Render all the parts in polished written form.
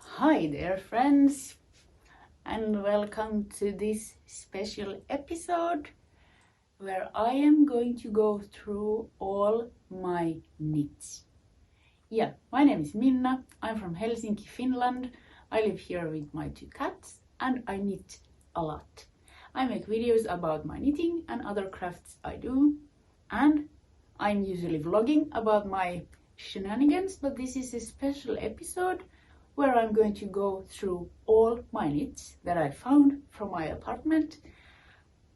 Hi there friends, and welcome to this special episode where I am going to go through all my knits. Yeah, my name is Minna, I'm from Helsinki, Finland. I live here with my 2 cats and I knit a lot. I make videos about my knitting and other crafts I do, and I'm usually vlogging about my shenanigans, but this is a special episode where I'm going to go through all my knits that I found from my apartment.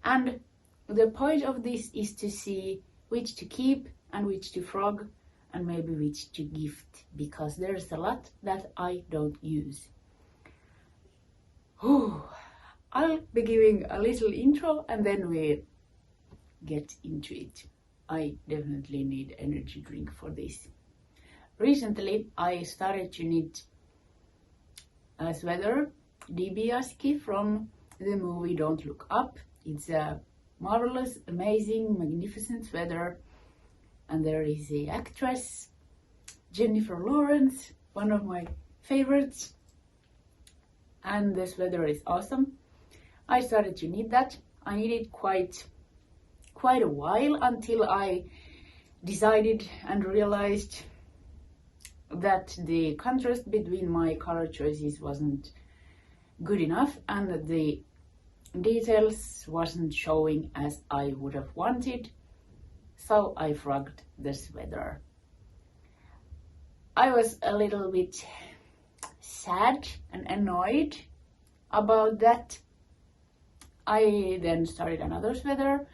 And the point of this is to see which to keep and which to frog and maybe which to gift, because there's a lot that I don't use. I'll be giving a little intro and then we get into it. I definitely need energy drink for this. Recently I started to knit a sweater, Dibiasky, from the movie Don't Look Up. It's a marvelous, amazing, magnificent sweater, and there is the actress Jennifer Lawrence, one of my favorites, and the sweater is awesome. I started to knit that. I knitted quite a while until I decided and realized that the contrast between my color choices wasn't good enough and that the details wasn't showing as I would have wanted, so I frogged the sweater. I was a little bit sad and annoyed about that. I then started another sweater,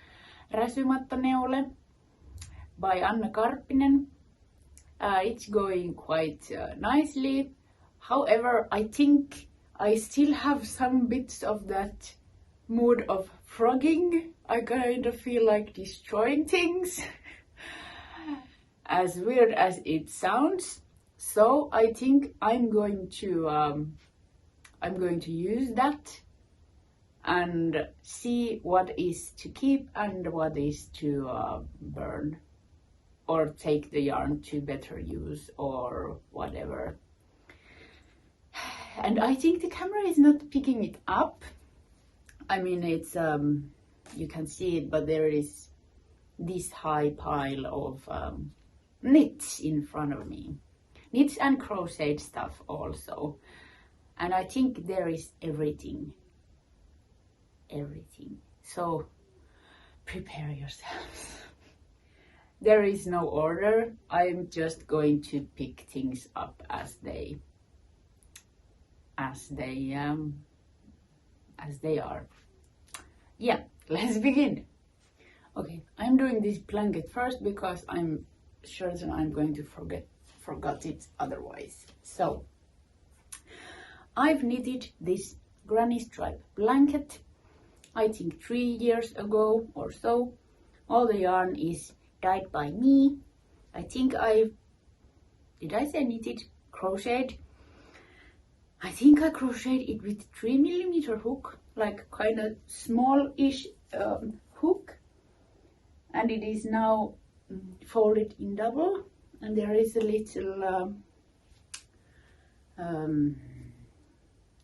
Räsymattoneule by Karppinen. It's going quite nicely. However, I think I still have some bits of that mood of frogging. I kind of feel like destroying things, as weird as it sounds. So I think I'm going to use that and see what is to keep and what is to burn, or take the yarn to better use or whatever. And I think the camera is not picking it up. I mean, it's you can see it, but there is this high pile of knits in front of me. Knits and crochet stuff also. And I think there is everything. So prepare yourselves. There is no order. I'm just going to pick things up as they are. Yeah, let's begin. Okay, I'm doing this blanket first because I'm certain I'm going to forget it otherwise. So I've knitted this granny stripe blanket, I think 3 years ago or so. All the yarn is dyed by me. I think did I say knitted? Crocheted? I think I crocheted it with 3mm hook, like kind of small-ish hook, and it is now folded in double, and there is a little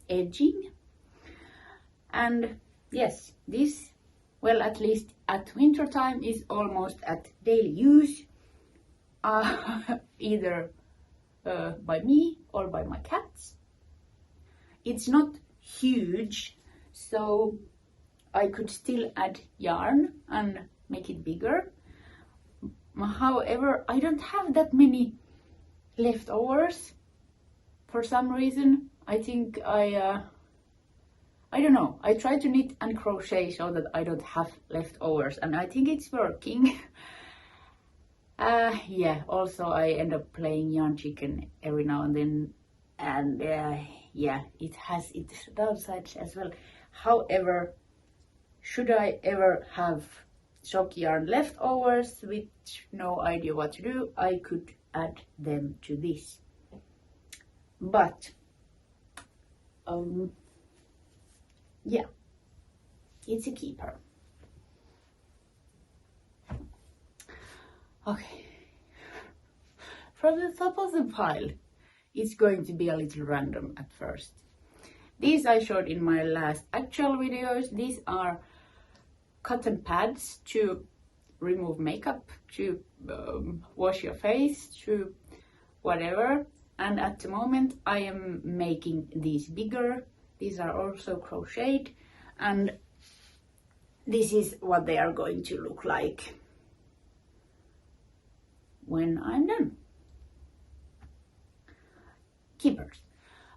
edging. And yes, this, well, at least at winter time, is almost at daily use, either by me or by my cats. It's not huge, so I could still add yarn and make it bigger. However, I don't have that many leftovers for some reason. I think I don't know. I try to knit and crochet so that I don't have leftovers, and I think it's working. Yeah, also I end up playing yarn chicken every now and then, and yeah, it has its downsides as well. However, should I ever have sock yarn leftovers with no idea what to do, I could add them to this. But yeah, it's a keeper. Okay, from the top of the pile, it's going to be a little random at first. These I showed in my last actual videos. These are cotton pads to remove makeup, to wash your face, to whatever. And at the moment I am making these bigger. These are also crocheted, and this is what they are going to look like when I'm done. Keepers.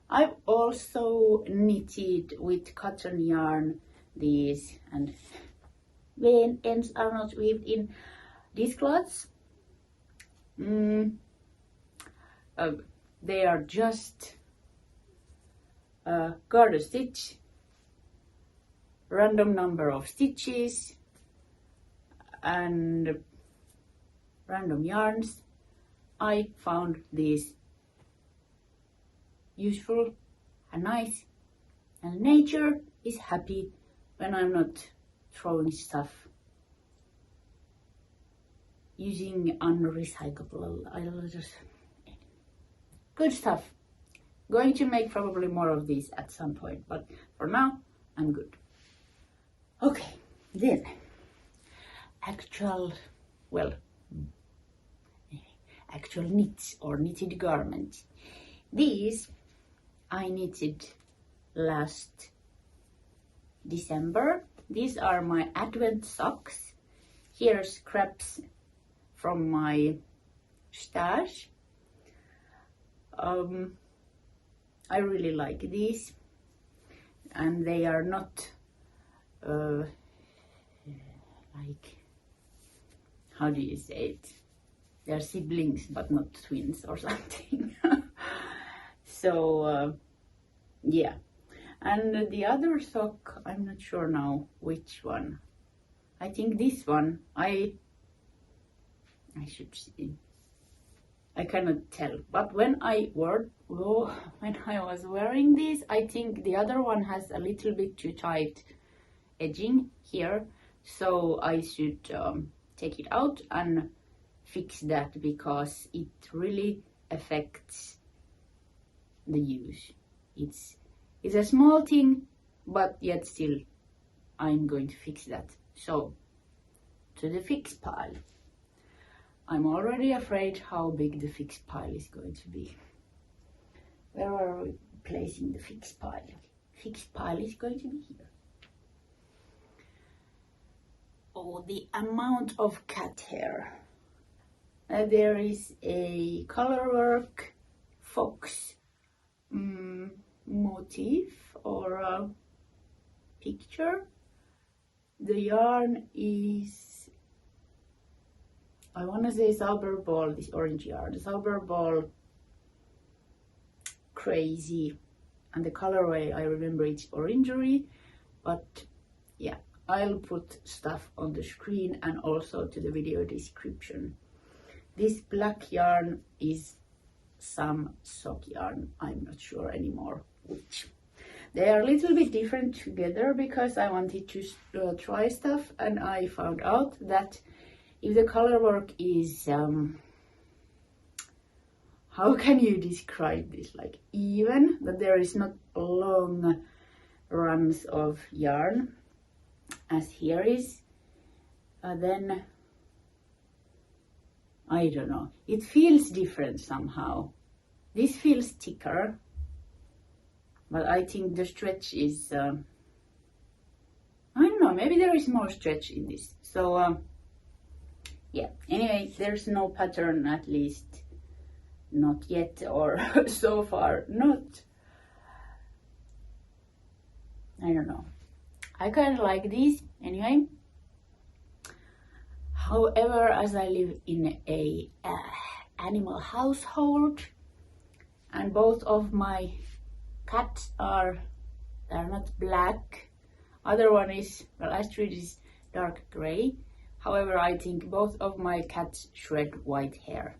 I've also knitted with cotton yarn these, and the ends are not weaved in, these cloths. They are just garter stitch, random number of stitches, and random yarns. I found these useful and nice, and nature is happy when I'm not throwing stuff using unrecyclable. Good stuff. Going to make probably more of these at some point, but for now I'm good. Okay, then actual knits or knitted garments. These I knitted last December. These are my advent socks. Here's scraps from my stash. I really like these, and they are not like, how do you say it? They're siblings but not twins or something. So yeah, and the other sock, I'm not sure now which one. I think this one. I should see. I cannot tell, but when I was wearing this, I think the other one has a little bit too tight edging here, so I should take it out and fix that, because it really affects the use. It's a small thing, but yet still I'm going to fix that. So to the fix pile. I'm already afraid how big the fix pile is going to be. Where are we placing the fix pile? Fix pile is going to be here. Oh, the amount of cat hair. There is a colorwork fox motif or a picture. The yarn is, I want to say Zauberball, this orange yarn, Zauberball Crazy, and the colorway, I remember it's Orangery, but yeah, I'll put stuff on the screen and also to the video description. This black yarn is some sock yarn, I'm not sure anymore which. They are a little bit different together because I wanted to try stuff, and I found out that if the color work is, how can you describe this, like even, that there is not long runs of yarn as here is, then I don't know, it feels different somehow. This feels thicker, but I think the stretch is, I don't know, maybe there is more stretch in this. So yeah, anyway, there's no pattern, at least not yet, or so far not. I don't know. I kind of like these anyway. However, as I live in a animal household, and both of my cats they're not black. Other one is, well, Astrid is dark gray. However, I think both of my cats shred white hair.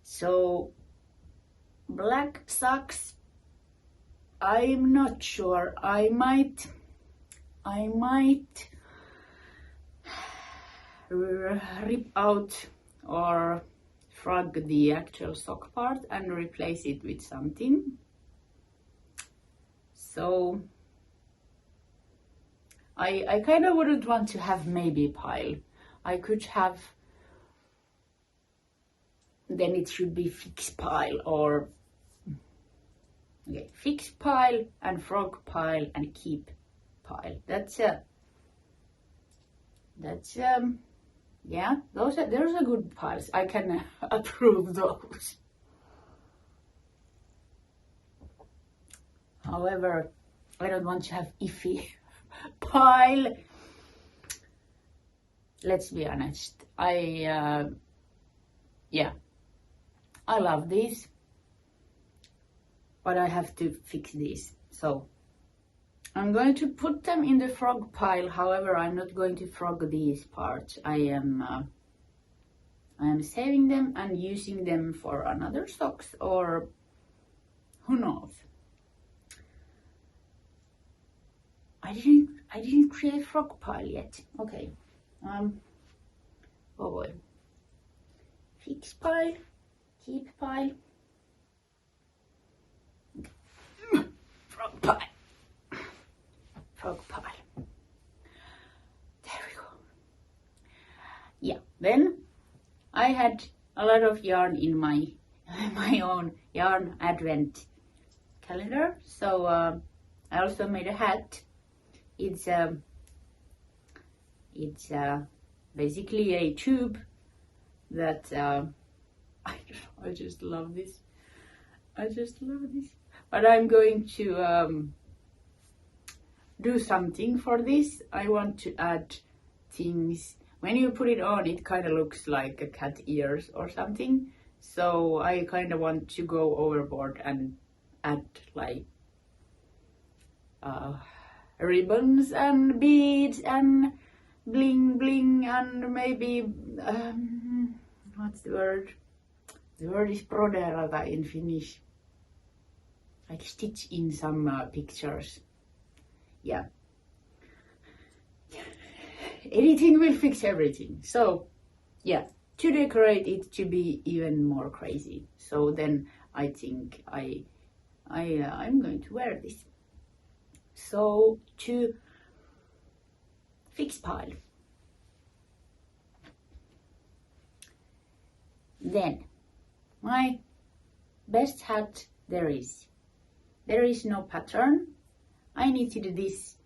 So black socks, I'm not sure. I might rip out or frog the actual sock part and replace it with something. So I kind of wouldn't want to have maybe pile. I could have, then it should be fix pile, or okay, fix pile and frog pile and keep pile. That's yeah, those are good piles. I can approve those. However, I don't want to have iffy pile. Let's be honest. I love these, but I have to fix these. So I'm going to put them in the frog pile. However, I'm not going to frog these parts. I am saving them and using them for another socks, or who knows. I didn't create frog pile yet. Okay. Oh boy. Fix pile, keep pile, frog pile. Frog pile. There we go. Yeah, then I had a lot of yarn in my own yarn advent calendar. So I also made a hat. It's basically a tube that I just love this. I just love this. But I'm going to do something for this. I want to add things. When you put it on, it kind of looks like a cat ears or something. So I kind of want to go overboard and add like ribbons and beads and bling bling and maybe what's the word? The word is broderata in Finnish. Like stitch in some pictures. Yeah. Editing will fix everything. So yeah, to decorate it to be even more crazy. So then I think I'm going to wear this. So to fix pile. Then my best hat there is no pattern. I knitted this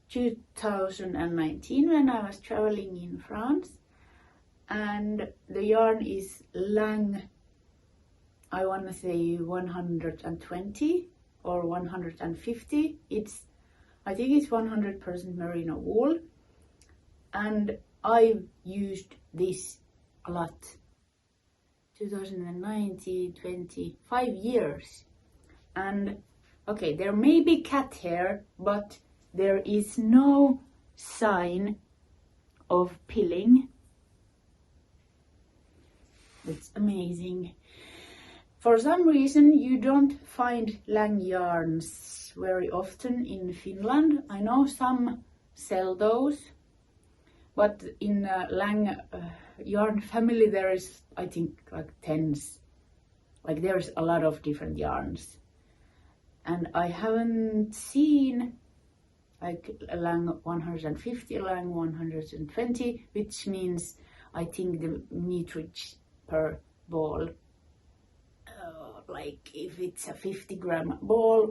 2019 when I was traveling in France, and the yarn is Lang, I want to say 120 or 150. I think it's 100% merino wool, and I've used this a lot. 2019, 25 years. And okay, there may be cat hair, but there is no sign of pilling. It's amazing. For some reason, you don't find Lang yarns very often in Finland. I know some sell those, but in Lang yarn family there is, I think, like tens. Like there's a lot of different yarns. And I haven't seen like a Lang 150, Lang 120, which means I think the meterage per ball, like if it's a 50-gram ball,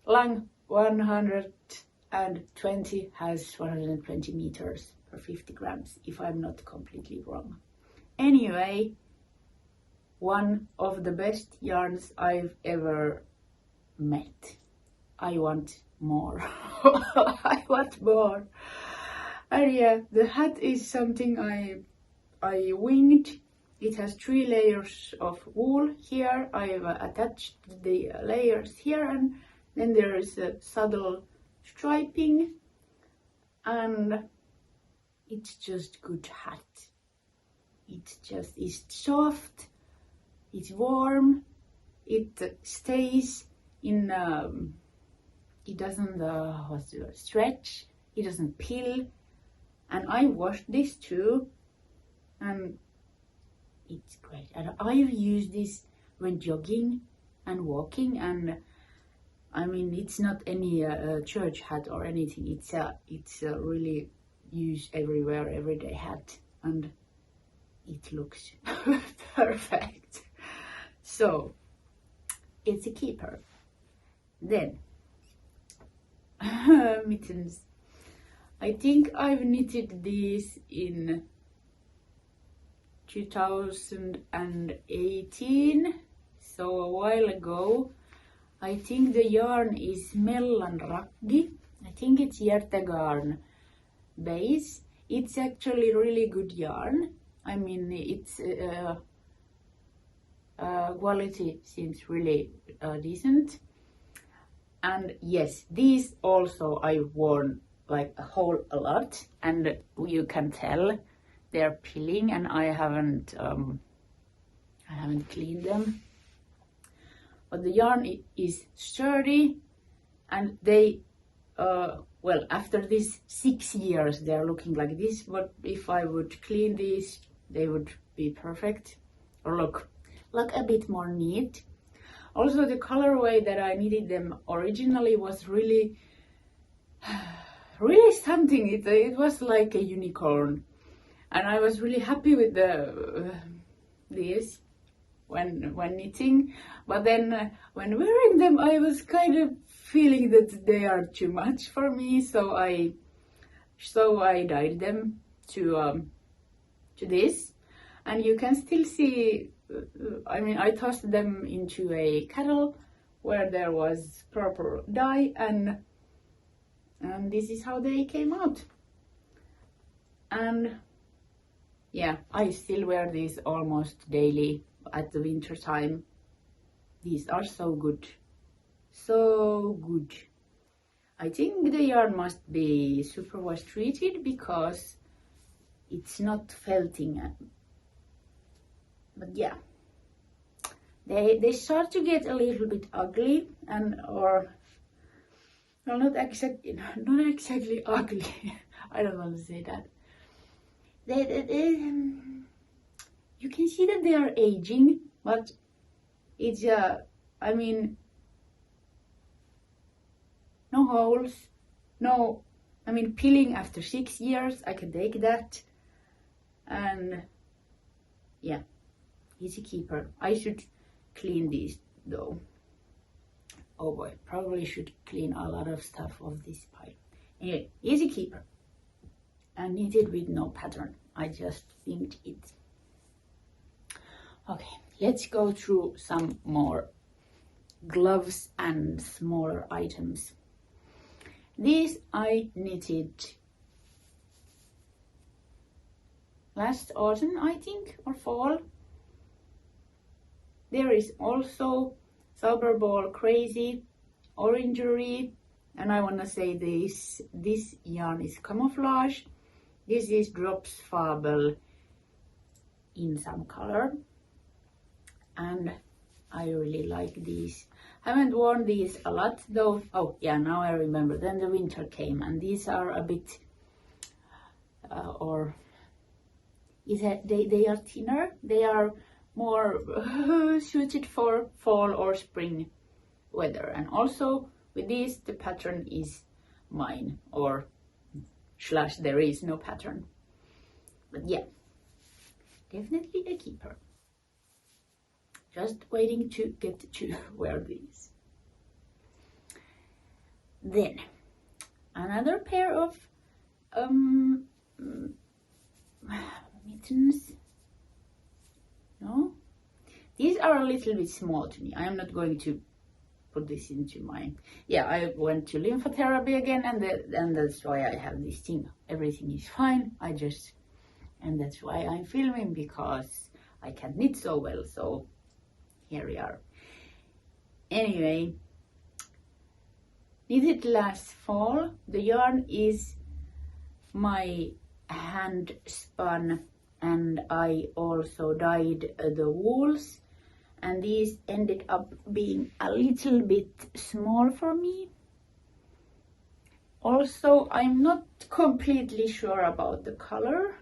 Lang 120 has 120 meters per 50 grams, if I'm not completely wrong. Anyway, one of the best yarns I've ever met. I want more. I want more. And yeah, the hat is something I winged. It has 3 layers of wool here. I've attached the layers here, and then there is a subtle striping, and it's just good hat. It's soft, it's warm, it stays in, it doesn't stretch, it doesn't peel. And I washed this too, and it's great. And I've used this when jogging and walking, and I mean, it's not any church hat or anything. It's a really use everywhere, everyday hat, and it looks perfect. So it's a keeper. Then mittens. I think I've knitted these in 2018, so a while ago. I think the yarn is Mellan Raggi. I think it's Garn base. It's actually really good yarn. I mean, it's quality seems really decent. And yes, these also I've worn like a lot, and you can tell they're peeling, and I haven't cleaned them. But the yarn is sturdy, and they well, after these 6 years they're looking like this, but if I would clean these they would be perfect, or look a bit more neat. Also, the colorway that I knitted them originally was really something. It was like a unicorn, and I was really happy with this when knitting. But then when wearing them, I was kind of feeling that they are too much for me, so I dyed them to this, and you can still see. I mean, I tossed them into a kettle where there was purple dye, and this is how they came out. And yeah, I still wear these almost daily at the winter time. These are so good, so good. I think the yarn must be superwash treated because it's not felting. But yeah, they start to get a little bit ugly, well, not exactly ugly. I don't want to say that. You can see that they are aging, but it's I mean, no holes, no. I mean, peeling after 6 years, I can take that, and yeah. Easy keeper. I should clean these though. Oh boy, probably should clean a lot of stuff off this pile. Anyway, easy keeper. And knitted with no pattern. I just inked it. Okay, let's go through some more gloves and smaller items. These I knitted last autumn, I think, or fall. There is also Zauberball Crazy, Orangery, and I want to say this yarn is Camouflage. This is Drops Fabel in some color, and I really like these. Haven't worn these a lot though. Oh yeah, now I remember. Then the winter came, and these are a bit, they are thinner. They are more suited for fall or spring weather. And also with these, the pattern is mine, or / there is no pattern. But yeah, definitely a keeper. Just waiting to get to wear these. Then another pair of mittens. No, these are a little bit small to me. I am not going to put this into my. Yeah, I went to lymphotherapy again, and that's why I have this thing. Everything is fine. And that's why I'm filming, because I can't knit so well. So here we are. Anyway, knitted last fall. The yarn is my hand spun, and I also dyed the wools, and these ended up being a little bit small for me. Also, I'm not completely sure about the color.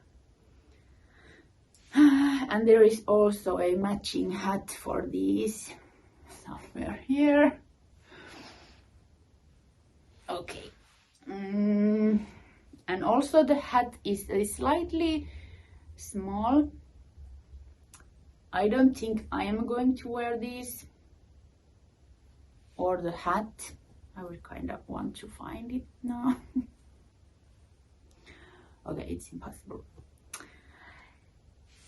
And there is also a matching hat for these somewhere here. Okay. And also the hat is slightly small. I don't think I am going to wear these or the hat. I would kind of want to find it now. Okay, it's impossible.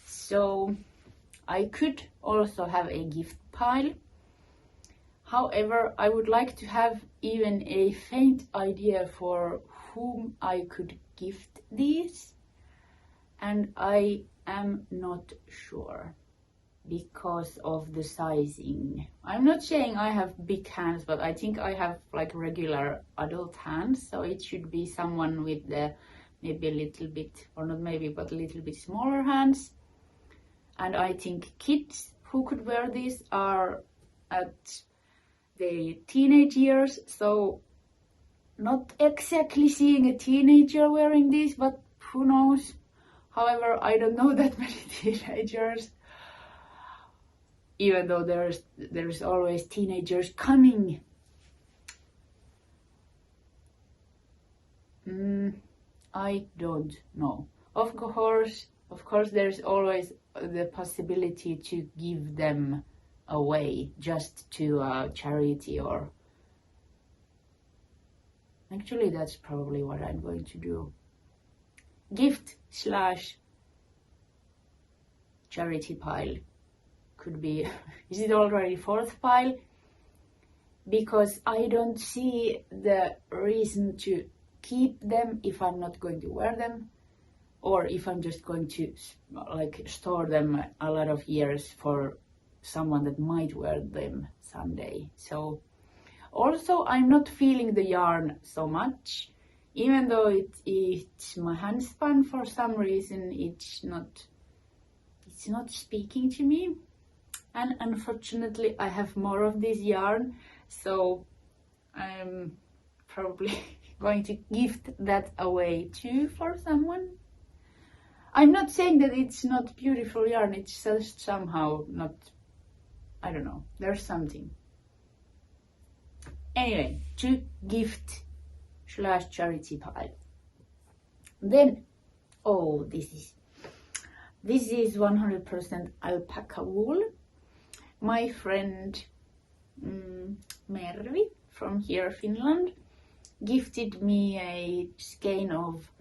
So I could also have a gift pile. However, I would like to have even a faint idea for whom I could gift these, and I am not sure because of the sizing. I'm not saying I have big hands, but I think I have like regular adult hands, so it should be someone with the maybe a little bit, or not maybe, but a little bit smaller hands. And I think kids who could wear these are at the teenage years, so not exactly seeing a teenager wearing these, but who knows. However, I don't know that many teenagers, even though there's always teenagers coming. I don't know. Of course, there's always the possibility to give them away just to a charity, or actually that's probably what I'm going to do. Gift / charity pile could be. Is it already fourth pile? Because I don't see the reason to keep them if I'm not going to wear them, or if I'm just going to like store them a lot of years for someone that might wear them someday. So also I'm not feeling the yarn so much, even though it's my handspan. For some reason it's not speaking to me, and unfortunately I have more of this yarn, so I'm probably going to gift that away too for someone. I'm not saying that it's not beautiful yarn, it's just somehow not, I don't know, there's something. Anyway, to gift / charity pile. Then, oh, this is 100% alpaca wool. My friend Mervi from here, Finland, gifted me a skein of,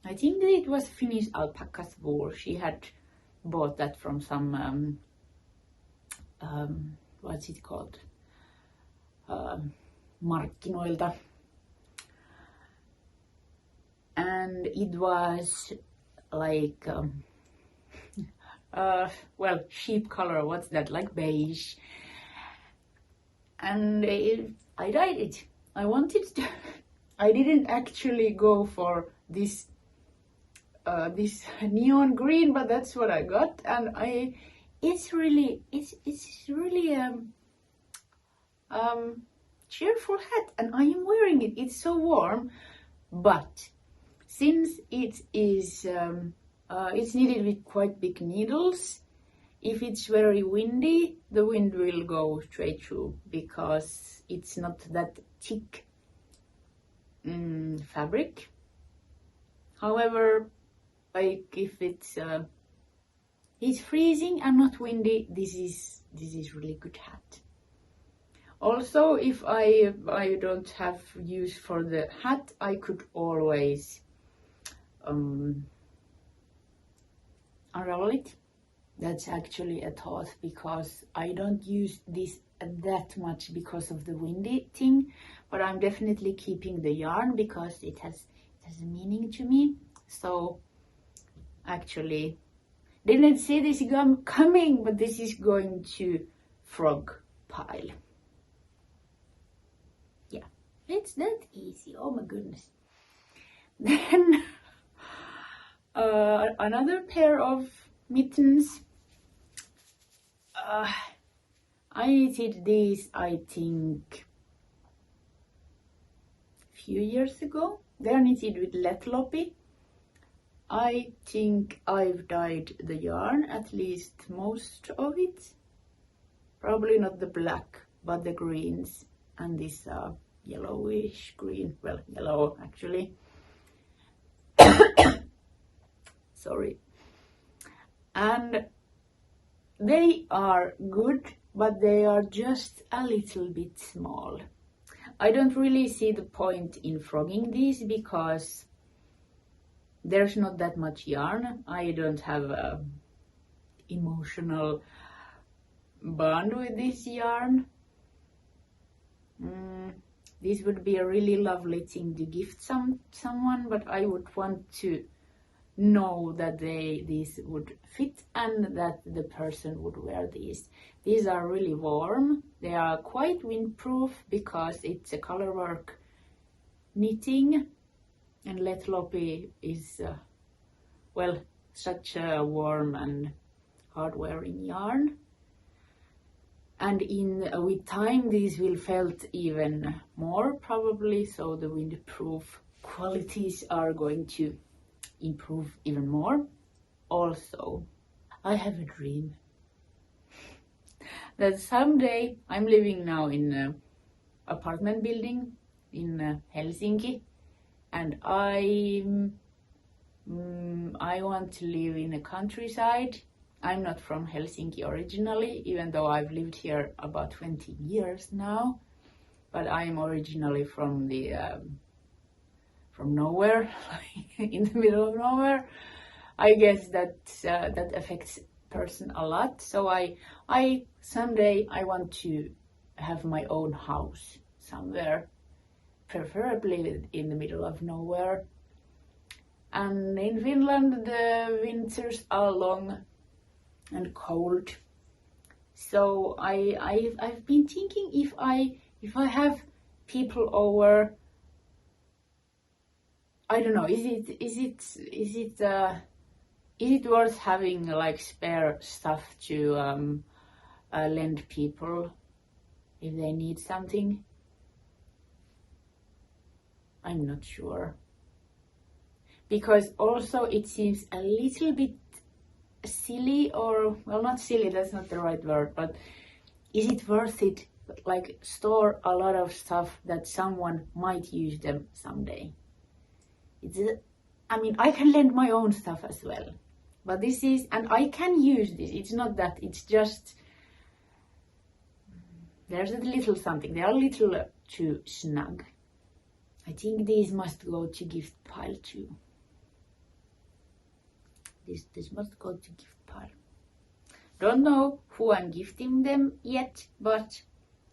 I think it was Finnish alpaca's wool. She had bought that from some, what's it called? Markkinoilta. And it was like, well, sheep color, what's that, like beige. And I dyed it. I wanted to, I didn't actually go for this neon green, but that's what I got, and it's really cheerful hat, and I am wearing it. It's so warm, but since it is it's knitted with quite big needles, if it's very windy, the wind will go straight through because it's not that thick fabric. However, like if it's freezing and not windy, this is really good hat. Also, if I don't have use for the hat, I could always unravel it. That's actually a thought, because I don't use this that much because of the windy thing, but I'm definitely keeping the yarn because it has a meaning to me. So actually didn't see this coming, but this is going to frog pile. Yeah, it's that easy. Oh my goodness. Then another pair of mittens. I knitted these, I think, a few years ago. They're knitted with Lettlopi, I think I've dyed the yarn, at least most of it. Probably not the black, but the greens and this yellowish green, well, yellow actually. Sorry. And they are good, but they are just a little bit small. I don't really see the point in frogging these because there's not that much yarn. I don't have a emotional bond with this yarn. This would be a really lovely thing to gift someone, but I would want to know that these would fit and that the person would wear these. These are really warm. They are quite windproof because it's a colorwork knitting, and Lettlopi is well, such a warm and hard wearing yarn. And with time these will felt even more probably, so the windproof qualities are going to improve even more. Also, I have a dream that someday, I'm living now in an apartment building in Helsinki, and I want to live in the countryside. I'm not from Helsinki originally, even though I've lived here about 20 years now, but I'm originally from the from nowhere, in the middle of nowhere. I guess that that affects person a lot. So I someday I want to have my own house somewhere, preferably in the middle of nowhere. And in Finland the winters are long and cold. So I've been thinking if I have people over, I don't know, is it worth having like spare stuff to lend people if they need something? I'm not sure. Because also it seems a little bit silly, or well, not silly, that's not the right word, but is it worth it, like store a lot of stuff that someone might use them someday? I mean, I can lend my own stuff as well, but this is, and I can use this, it's not that, it's just there's a little something, they are a little too snug. I think these must go to gift pile too. This must go to gift pile. Don't know who I'm gifting them yet, but,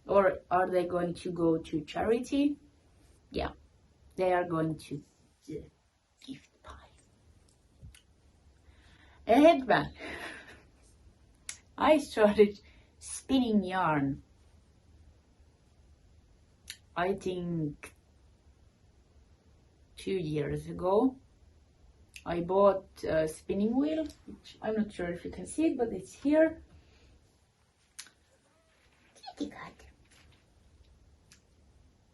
or are they going to go to charity? Yeah, they are going to the gift pile. A headband. I started spinning yarn, I think 2 years ago. I bought a spinning wheel, which I'm not sure if you can see it, but it's here.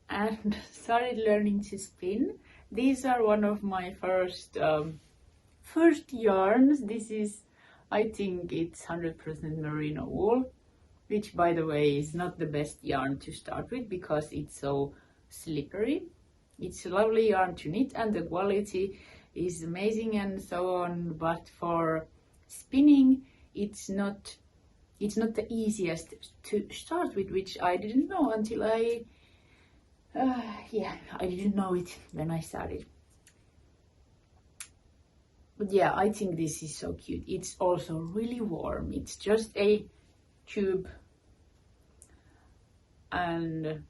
And started learning to spin. These are one of my first yarns. This is, I think it's 100% merino wool, which by the way is not the best yarn to start with because it's so slippery. It's a lovely yarn to knit and the quality is amazing and so on, but for spinning it's not the easiest to start with, which I didn't know until I didn't know it when I started. But yeah, I think this is so cute. It's also really warm. It's just a tube, and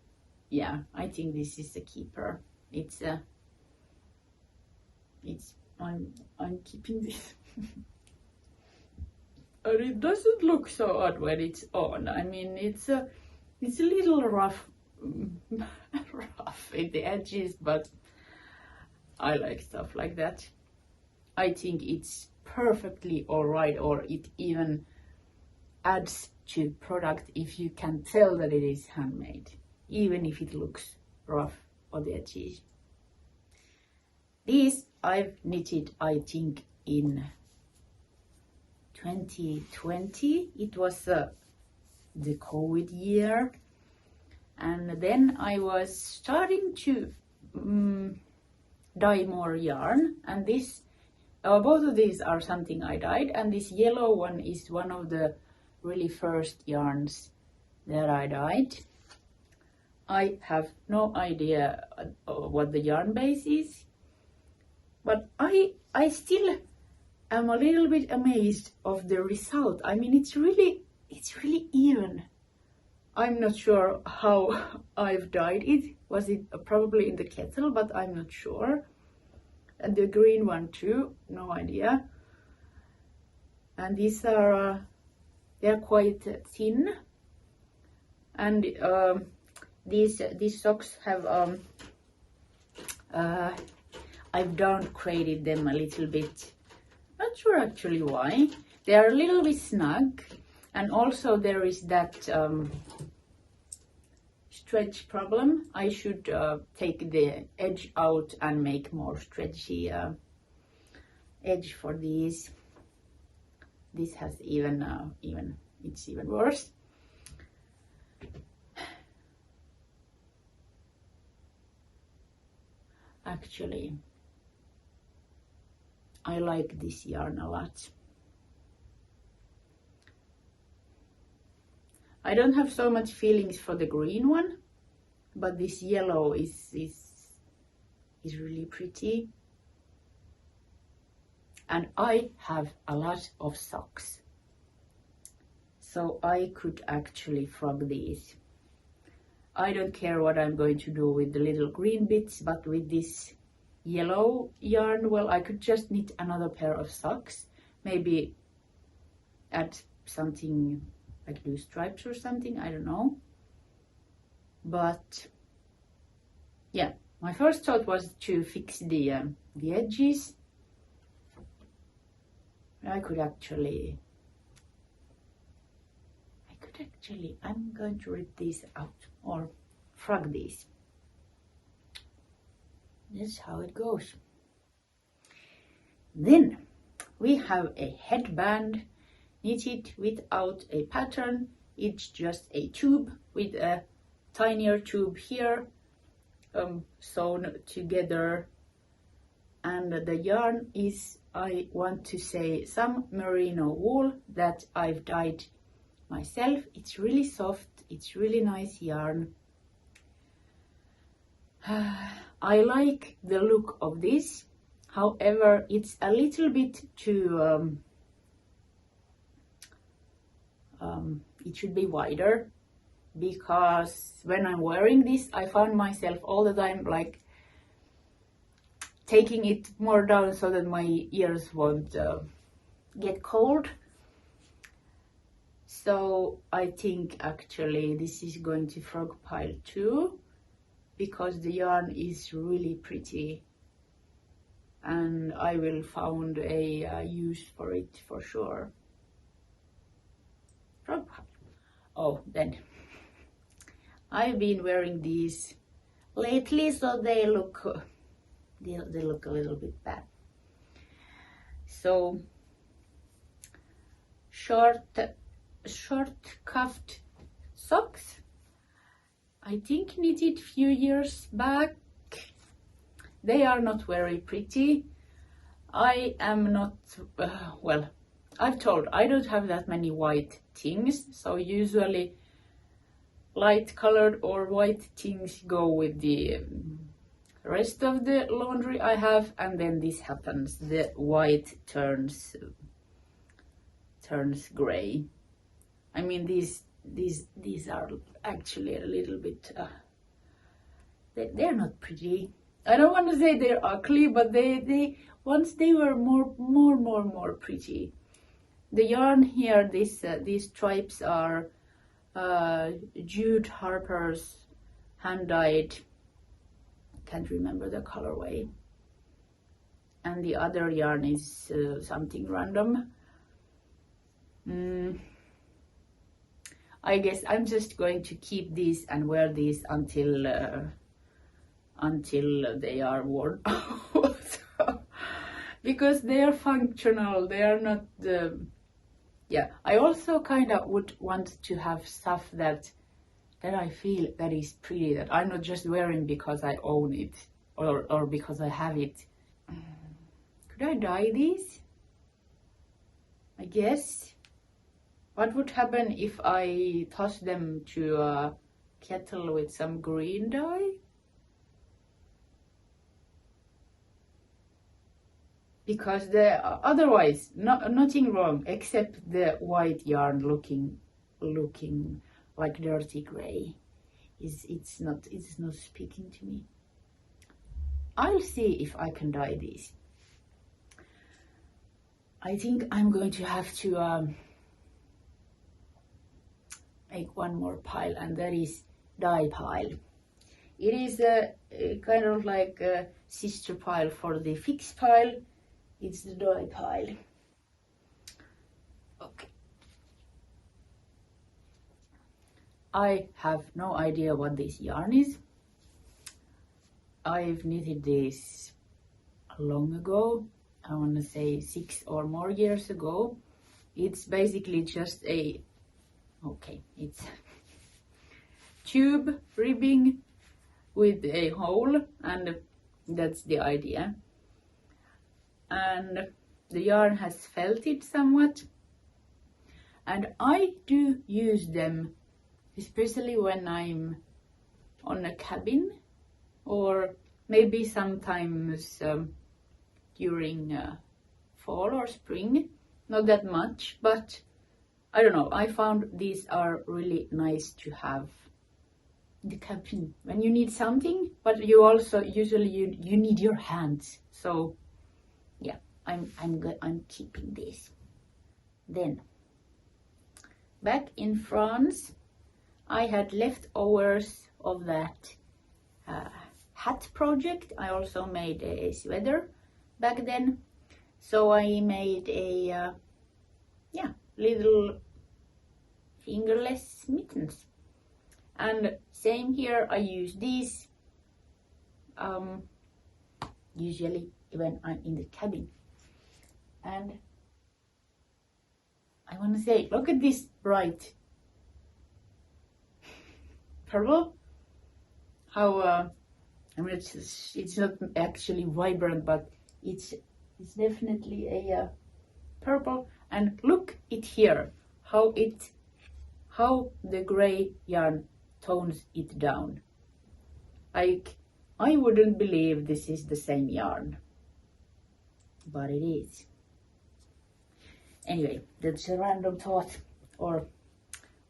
yeah, I think this is a keeper. I'm keeping this. And it doesn't look so odd when it's on. I mean, it's a little rough in the edges, but I like stuff like that. I think it's perfectly alright, or it even adds to product if you can tell that it is handmade, even if it looks rough on the edges. These I've knitted, I think, in 2020. It was the COVID year, and then I was starting to dye more yarn, and this both of these are something I dyed, and this yellow one is one of the really first yarns that I dyed. I have no idea what the yarn base is, but I still am a little bit amazed of the result. I mean, it's really even. I'm not sure how I've dyed it. Was it probably in the kettle, but I'm not sure. And the green one too, no idea. And these are, they're quite thin. And these socks have, I've downgraded them a little bit. Not sure actually why. They are a little bit snug. And also there is that stretch problem. I should take the edge out and make more stretchy edge for these. This has it's even worse. Actually, I like this yarn a lot. I don't have so much feelings for the green one, but this yellow is really pretty. And I have a lot of socks, so I could actually frog these. I don't care what I'm going to do with the little green bits, but with this yellow yarn, well, I could just knit another pair of socks, maybe add something like blue stripes or something, I don't know. But yeah, my first thought was to fix the edges. I could actually, I'm going to rip these out or frog these. That's how it goes. Then we have a headband knitted without a pattern. It's just a tube with a tinier tube here sewn together, and the yarn is, I want to say, some merino wool that I've dyed myself. It's really soft, it's really nice yarn. I like the look of this. However, it's a little bit too it should be wider, because when I'm wearing this, I found myself all the time like taking it more down so that my ears won't get cold. So I think actually this is going to frog pile too, because the yarn is really pretty and I will find a use for it for sure. Frog pile. Oh, then I've been wearing these lately, so they look a little bit bad. So short cuffed socks, I think knitted few years back. They are not very pretty. I am not, well, I've told I don't have that many white things, so usually light colored or white things go with the rest of the laundry I have, and then this happens, the white turns gray. I mean, these are actually a little bit they're not pretty. I don't want to say they're ugly, but they once they were more pretty. The yarn here, these stripes are Jude Harper's hand dyed, can't remember the colorway, and the other yarn is something random. I guess I'm just going to keep these and wear these until they are worn out. because they are functional, they are not yeah. I also kind of would want to have stuff that I feel that is pretty, that I'm not just wearing because I own it or because I have it. Could I dye these? I guess. What would happen if I toss them to a kettle with some green dye? Because otherwise nothing wrong except the white yarn looking like dirty gray. It's not speaking to me. I'll see if I can dye these. I think I'm going to have to make one more pile, and that is dye pile. It is a kind of like a sister pile for the fix pile. It's the dye pile. Okay. I have no idea what this yarn is. I've knitted this long ago. I want to say 6 or more years ago. It's basically just it's tube ribbing with a hole, and that's the idea. And the yarn has felted somewhat, and I do use them especially when I'm on a cabin, or maybe sometimes during fall or spring. Not that much, but I don't know, I found these are really nice to have in the cabin when you need something, but you also usually you need your hands. So yeah, I'm keeping this. Then back in France, I had leftovers of that hat project. I also made a sweater back then, so I made a little fingerless mittens. And same here, I use these usually when I'm in the cabin. And I want to say, look at this bright purple. How I mean, it's not actually vibrant, but it's definitely a purple. And look it here, how the gray yarn tones it down. Like, I wouldn't believe this is the same yarn, but it is. Anyway, that's a random thought or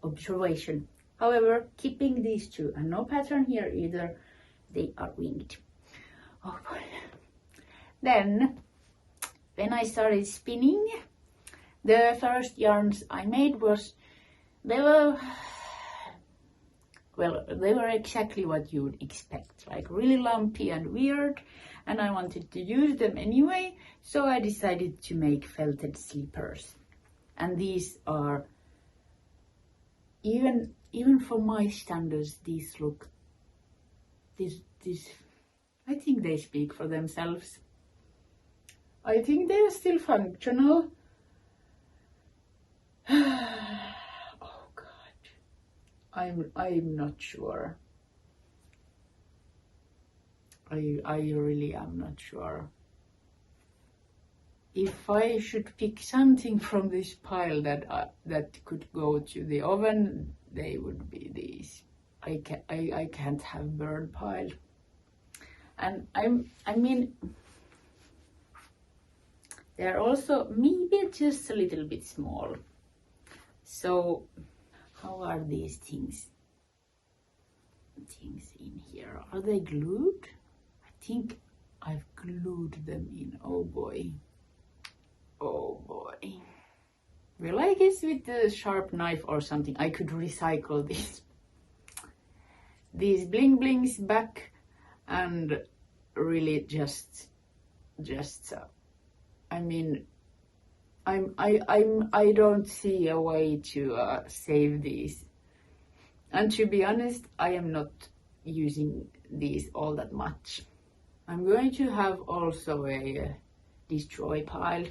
observation. However, keeping these two, and no pattern here either, they are winged. Oh boy. Then, when I started spinning, the first yarns I made they were exactly what you would expect, like really lumpy and weird, and I wanted to use them anyway, so I decided to make felted slippers. And these are, even for my standards, these look, I think they speak for themselves. I think they are still functional. Oh God, I'm not sure. I really am not sure. If I should pick something from this pile that could go to the oven, they would be these. I can't have bird pile. And I mean, they're also maybe just a little bit small. So how are these things in here? Are they glued? I think I've glued them in. Oh boy. Oh boy. Well, I guess with the sharp knife or something I could recycle these bling blings back and really just I mean, I don't see a way to save these. And to be honest, I am not using these all that much. I'm going to have also a destroy pile.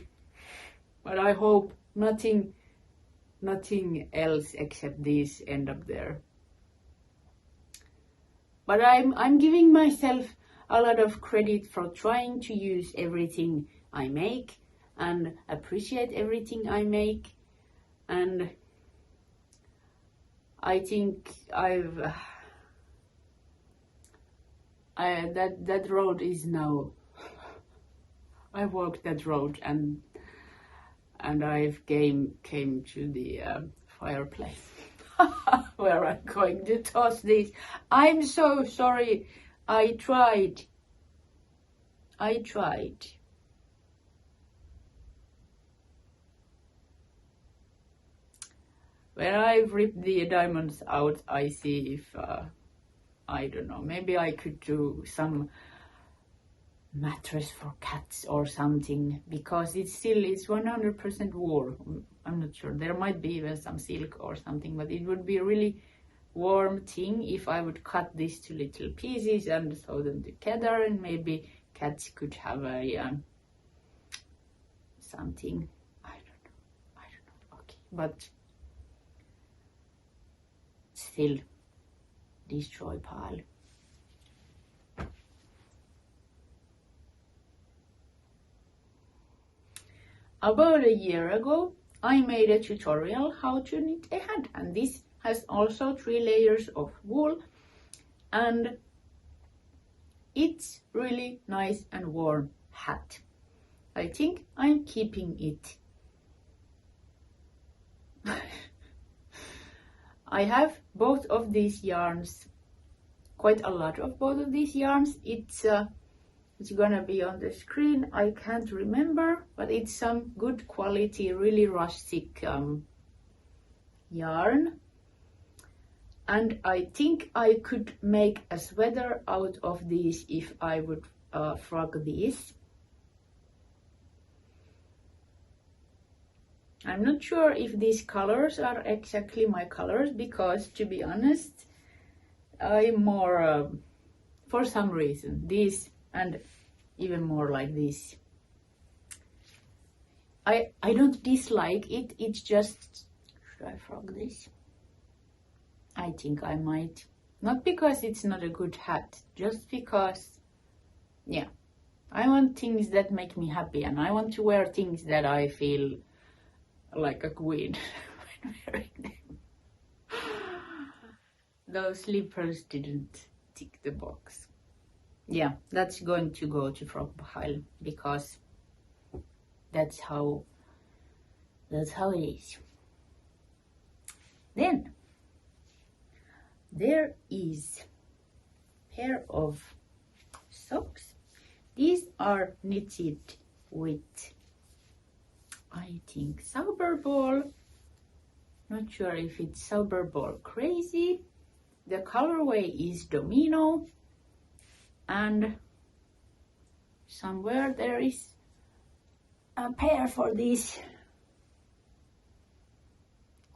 But I hope nothing else except these end up there. But I'm giving myself a lot of credit for trying to use everything I make and appreciate everything I make. And I think that road is now, I walked that road and I've came to the fireplace where I'm going to toss these. I'm so sorry. I tried. When I've ripped the diamonds out, I see if, I don't know, maybe I could do some mattress for cats or something, because it's 100% wool. I'm not sure. There might be even some silk or something, but it would be a really warm thing if I would cut this to little pieces and sew them together, and maybe cats could have a something. I don't know. Okay, but still destroy pile. About a year ago, I made a tutorial how to knit a hat, and this has also 3 layers of wool, and it's really nice and warm hat. I think I'm keeping it. I have both of these yarns, quite a lot of both of these yarns. It's gonna be on the screen. I can't remember, but it's some good quality, really rustic yarn. And I think I could make a sweater out of these if I would frog these. I'm not sure if these colors are exactly my colors, because to be honest, I'm more, for some reason, these and even more like this. I don't dislike it, it's just, should I frog this? I think I might. Not because it's not a good hat, just because, yeah, I want things that make me happy, and I want to wear things that I feel like a queen when wearing them. Those slippers didn't tick the box. Yeah, that's going to go to frog pile, because that's how it is. Then there is a pair of socks. These are knitted with, I think, Zauberball. Not sure if it's Zauberball Crazy. The colorway is Domino. And somewhere there is a pair for this.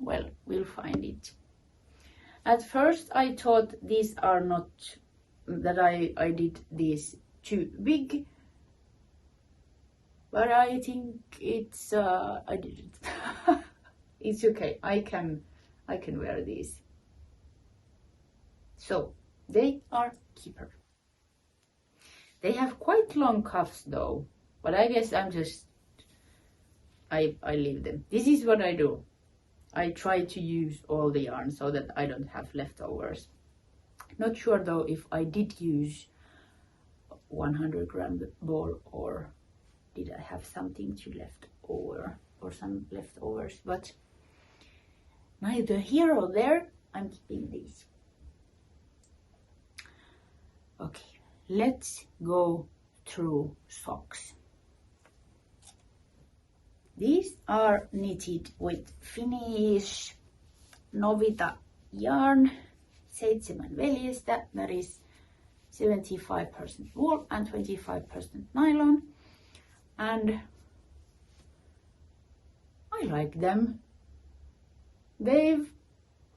Well, we'll find it. At first I thought these are not, that I did these too big, but I think it's, I didn't. It's okay, I can wear these. So they are keeper. They have quite long cuffs though, but I guess I'm just, I leave them. This is what I do. I try to use all the yarn so that I don't have leftovers. Not sure though if I did use 100-gram ball, or did I have something to left over, or some leftovers, but neither here or there. I'm keeping these. Okay, let's go through socks. These are knitted with Finnish Novita yarn, 7 veljestä, that is 75% wool and 25% nylon, and I like them.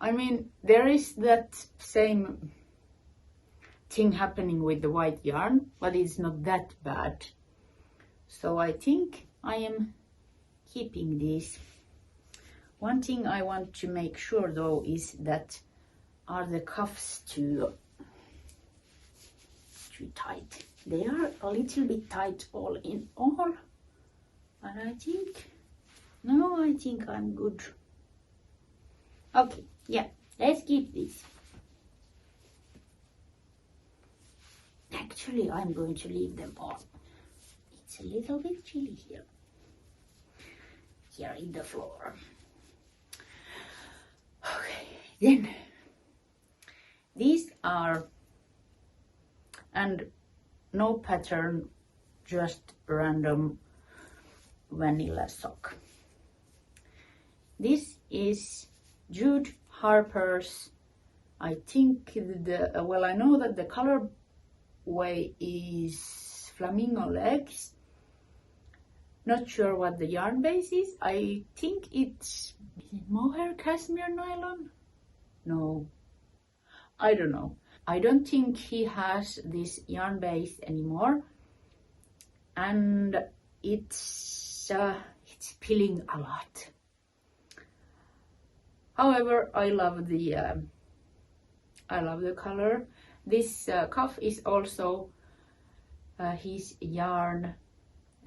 I mean, there is that same thing happening with the white yarn, but it's not that bad. So I think I am keeping these. One thing I want to make sure though is that are the cuffs too tight. They are a little bit tight all in all, and I think I'm good. Okay, yeah, let's keep this. Actually, I'm going to leave them all. It's a little bit chilly here in the floor. Okay, then these are, and no pattern, just random vanilla sock. This is Jude Harper's, I think I know that the colorway is Flamingo Legs. Not sure what the yarn base is. I think it's Merino-Cashmire-Nylon? No, I don't know. I don't think he has this yarn base anymore, and it's pilling a lot. However, I love the color. This cuff is also his yarn,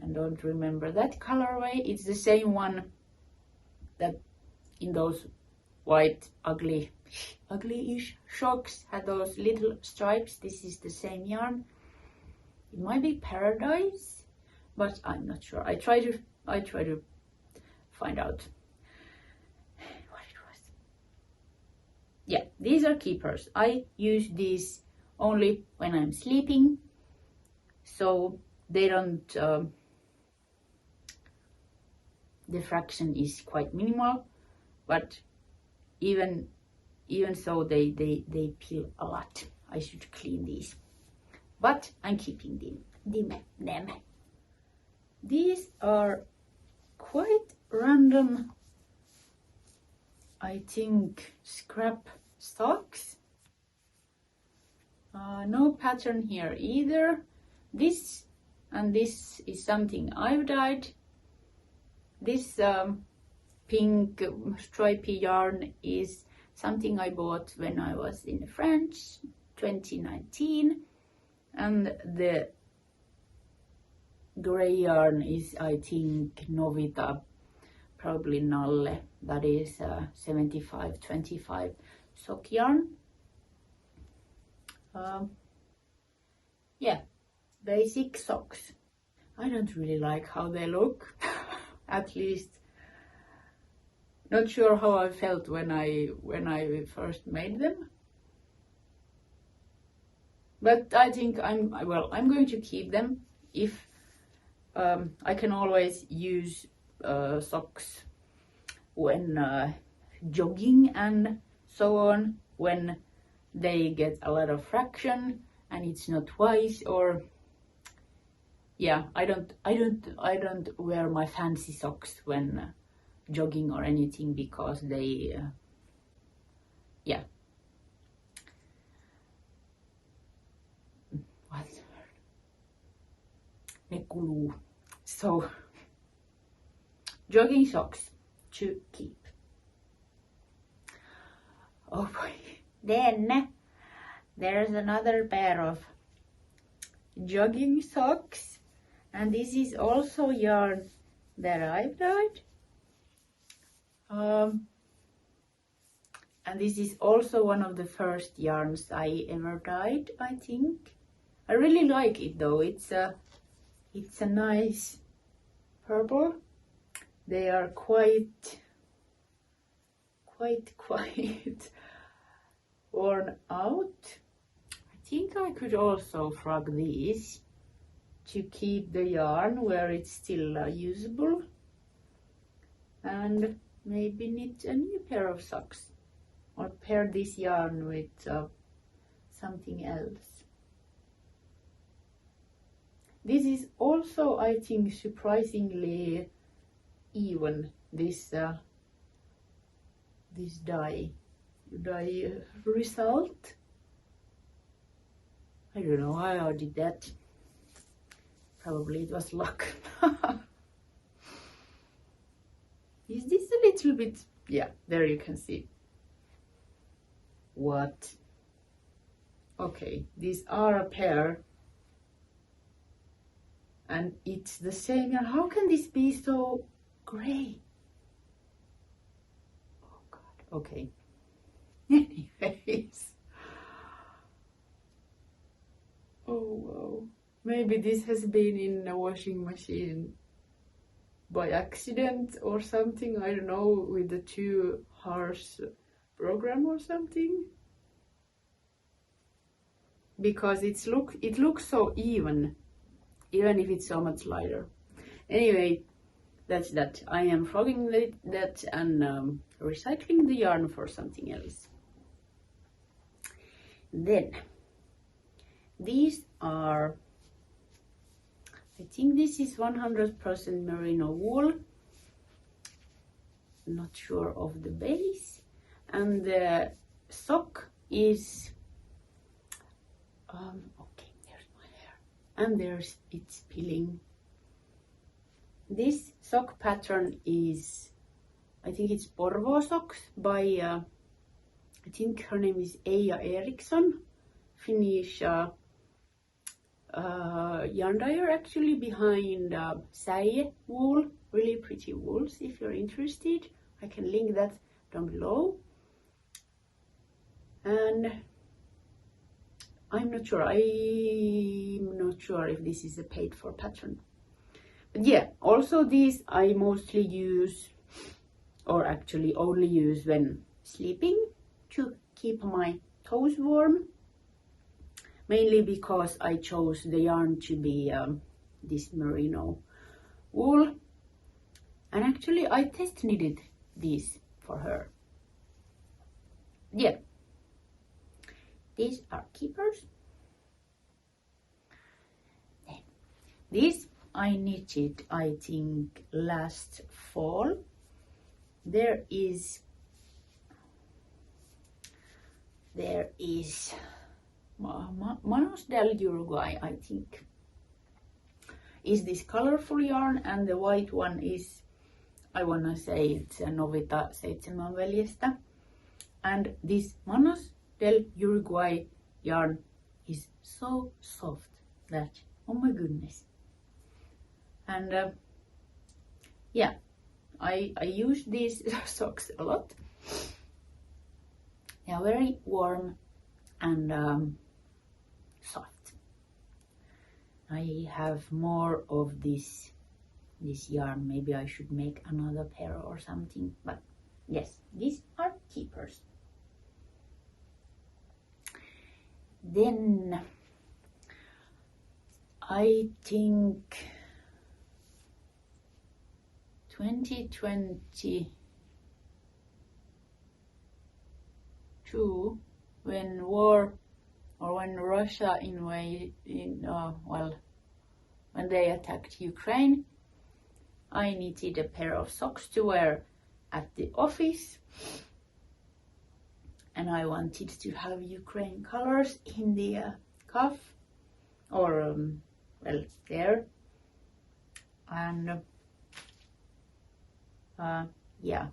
and don't remember that colorway. It's the same one that in those white ugly-ish socks had those little stripes. This is the same yarn. It might be Paradise, but I'm not sure. I try to find out what it was. Yeah, these are keepers. I use these only when I'm sleeping, so they don't. The fraction is quite minimal, but even so, they peel a lot. I should clean these, but I'm keeping them. These are quite random, I think, scrap socks. No pattern here either. This and this is something I've dyed. This pink stripy yarn is something I bought when I was in France, 2019, and the gray yarn is, I think, Novita, probably Nalle, that is 75-25 sock yarn. Yeah, basic socks. I don't really like how they look, at least. Not sure how I felt when I first made them, but I think I'm going to keep them. If I can always use socks when jogging and so on, when they get a lot of fraction and it's not wise, or yeah, I don't wear my fancy socks when jogging or anything, because they yeah, what's the word? Ne kuluu. So jogging socks to keep. Oh boy. Then there's another pair of jogging socks, and this is also yarn that I've dyed. And this is also one of the first yarns I ever dyed, I think. I really like it though. It's a nice purple. They are quite worn out. I think I could also frog these to keep the yarn where it's still usable, and maybe knit a new pair of socks, or pair this yarn with something else. This is also, I think, surprisingly even, this dye result. I don't know how I did that. Probably it was luck. Is this a little bit? Yeah, there you can see. What? Okay, these are a pair. And it's the same yarn. How can this be so gray? Oh God, okay. Anyways. Oh wow. Maybe this has been in a washing machine by accident or something. I don't know, with the too harsh program or something. Because it looks so even if it's so much lighter. Anyway, that's that. I am frogging that and recycling the yarn for something else. Then, these are, I think this is 100% merino wool. Not sure of the base. And the sock is, okay, there's my hair. And there's it's peeling. This sock pattern is, I think it's Porvoo socks by, I think her name is Eija Ericsson, Finnish yarn dyer actually behind Säie wool, really pretty wools. If you're interested, I can link that down below. And I'm not sure if this is a paid for pattern. But yeah, also these I mostly use, or actually only use when sleeping to keep my toes warm. Mainly because I chose the yarn to be this merino wool. And actually I test knitted these for her. Yeah. These are keepers. Then, these I knitted, I think, last fall. There is Manos del Uruguay, I think, is this colorful yarn, and the white one is, I wanna say it's a Novita Seitsemän veljestä. And this Manos del Uruguay yarn is so soft that, oh my goodness. And yeah, I use these socks a lot. They are very warm and soft. I have more of this yarn. Maybe I should make another pair or something, but yes, these are keepers. Then I think 2022, when Russia invaded, when they attacked Ukraine, I knitted a pair of socks to wear at the office. And I wanted to have Ukraine colors in the cuff, or well, there. And yeah,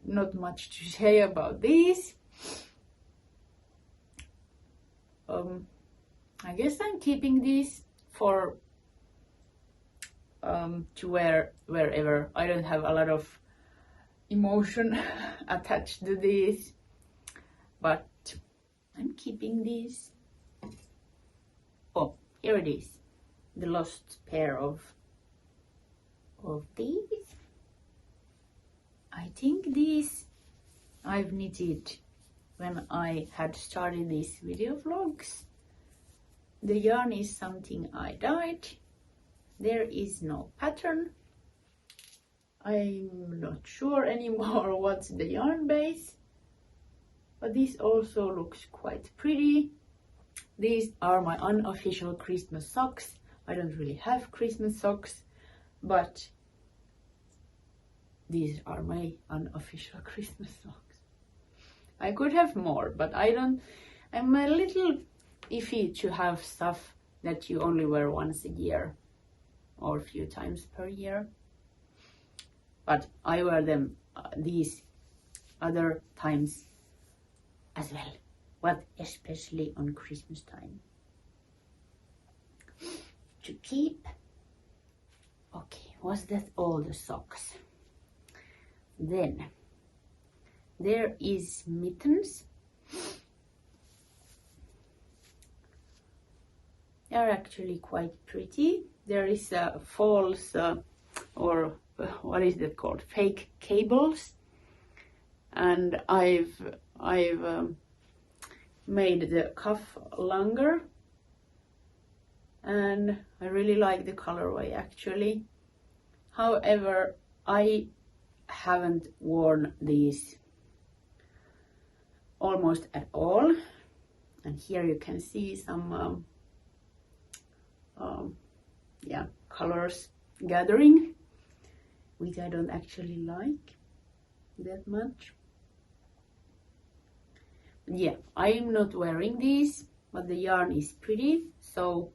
not much to say about these. I guess I'm keeping these for to wear wherever. I don't have a lot of emotion attached to these, but I'm keeping these. Oh, here it is, the lost pair of these. I think these I've knitted when I had started these video vlogs. The yarn is something I dyed. There is no pattern. I'm not sure anymore what's the yarn base, but this also looks quite pretty. These are my unofficial Christmas socks. I don't really have Christmas socks, but these are my unofficial Christmas socks. I could have more, but I don't. I'm a little iffy to have stuff that you only wear once a year or a few times per year. But I wear them these other times as well, but especially on Christmas time. To keep. Okay, was that all the socks? Then there is mittens. They are actually quite pretty. There is a false or what is that called? Fake cables, and I've made the cuff longer, and I really like the colorway actually. However, I haven't worn these almost at all, and here you can see some yeah, colors gathering, which I don't actually like that much. Yeah, I'm not wearing these, but the yarn is pretty, so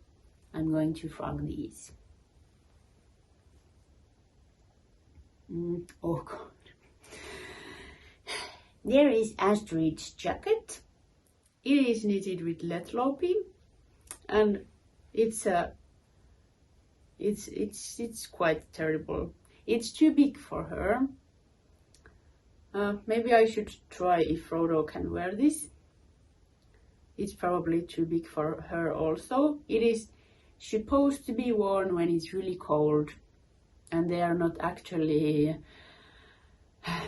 I'm going to frog these. Oh god. There is Astrid's jacket. It is knitted with Lettlopi, and it's quite terrible. It's too big for her. Maybe I should try if Frodo can wear this. It's probably too big for her also. It is supposed to be worn when it's really cold, and they are not actually,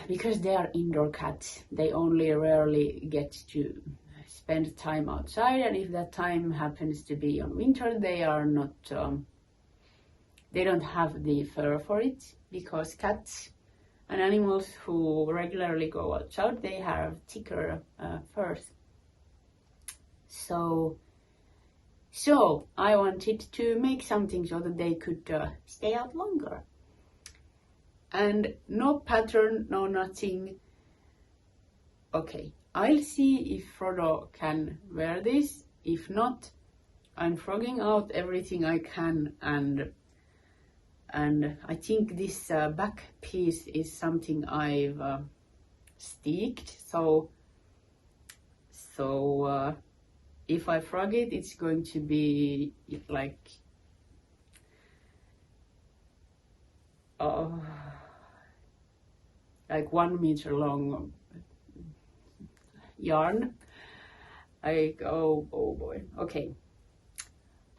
because they are indoor cats, they only rarely get to spend time outside, and if that time happens to be on winter, they are not, they don't have the fur for it, because cats and animals who regularly go outside, they have thicker furs. So I wanted to make something so that they could stay out longer. And no pattern, no nothing. Okay, I'll see if Frodo can wear this. If not, I'm frogging out everything I can, and I think this back piece is something I've sticked. So if I frog it, it's going to be like like 1 meter long yarn. Like oh boy. Okay.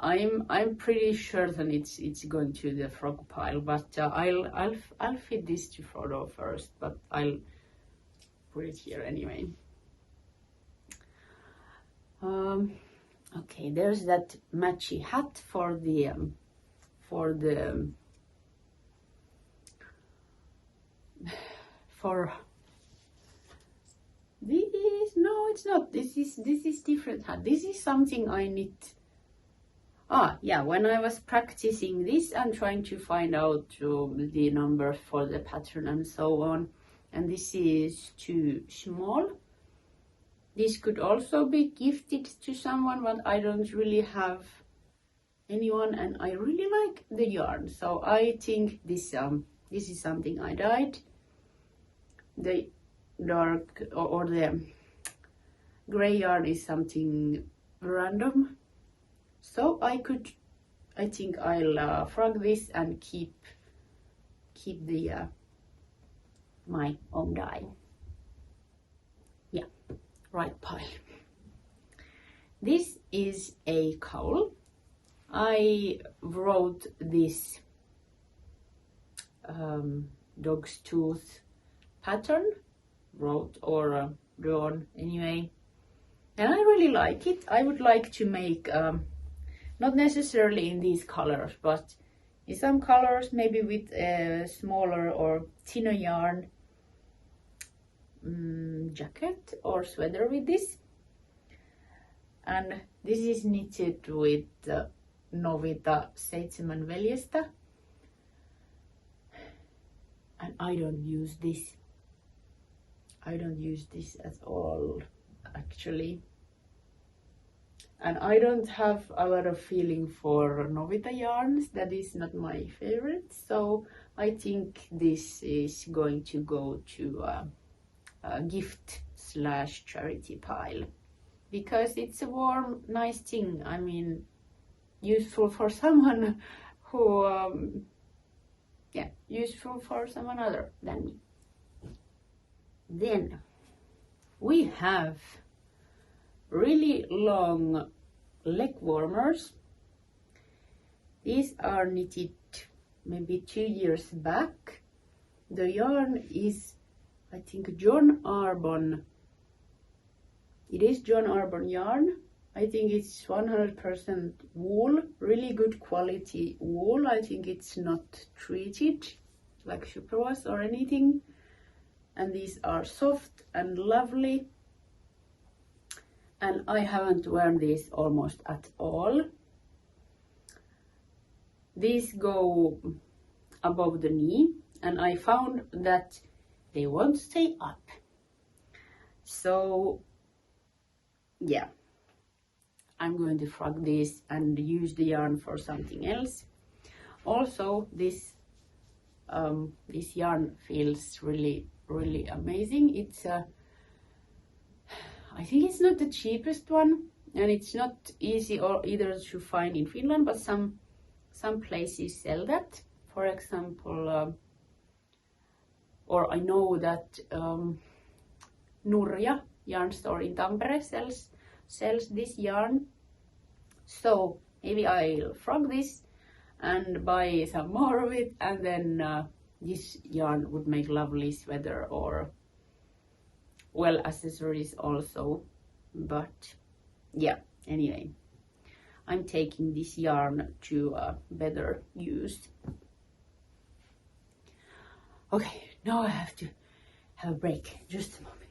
I'm pretty certain it's going to the frog pile, but I'll fit this to Frodo first, but I'll put it here anyway. Okay, there's that matchy hat for the this. No, it's not. This is different hat. This is something I knit. Ah, yeah, when I was practicing this and trying to find out the number for the pattern and so on, and this is too small. This could also be gifted to someone, but I don't really have anyone, and I really like the yarn, so I think this is something I dyed. The dark or the gray yarn is something random. So I think I'll frog this and keep the my own dye. Yeah, right pile. This is a cowl. I wrote this dog's tooth pattern, wrote or drawn anyway, and I really like it. I would like to make not necessarily in these colors, but in some colors, maybe with a smaller or thinner yarn jacket or sweater with this. And this is knitted with Novita 7 veljestä, and I don't use this. I don't use this at all, actually. And I don't have a lot of feeling for Novita yarns. That is not my favorite. So I think this is going to go to a gift / charity pile. Because it's a warm, nice thing. I mean, useful for someone who, yeah, useful for someone other than me. Then we have really long leg warmers. These are knitted maybe 2 years back. The yarn is, I think, John Arbon. It is John Arbon yarn. I think it's 100% wool, really good quality wool. I think it's not treated like superwash or anything. And these are soft and lovely. And I haven't worn these almost at all. These go above the knee, and I found that they won't stay up. So yeah, I'm going to frog these and use the yarn for something else. Also, this yarn feels really amazing. It's I think it's not the cheapest one, and it's not easy or either to find in Finland, but some places sell that. For example, or I know that Nurja yarn store in Tampere sells this yarn. So maybe I'll frog this and buy some more of it, and then this yarn would make lovely sweater or, well, accessories also. But yeah, anyway, I'm taking this yarn to better use. Okay, now I have to have a break. Just a moment.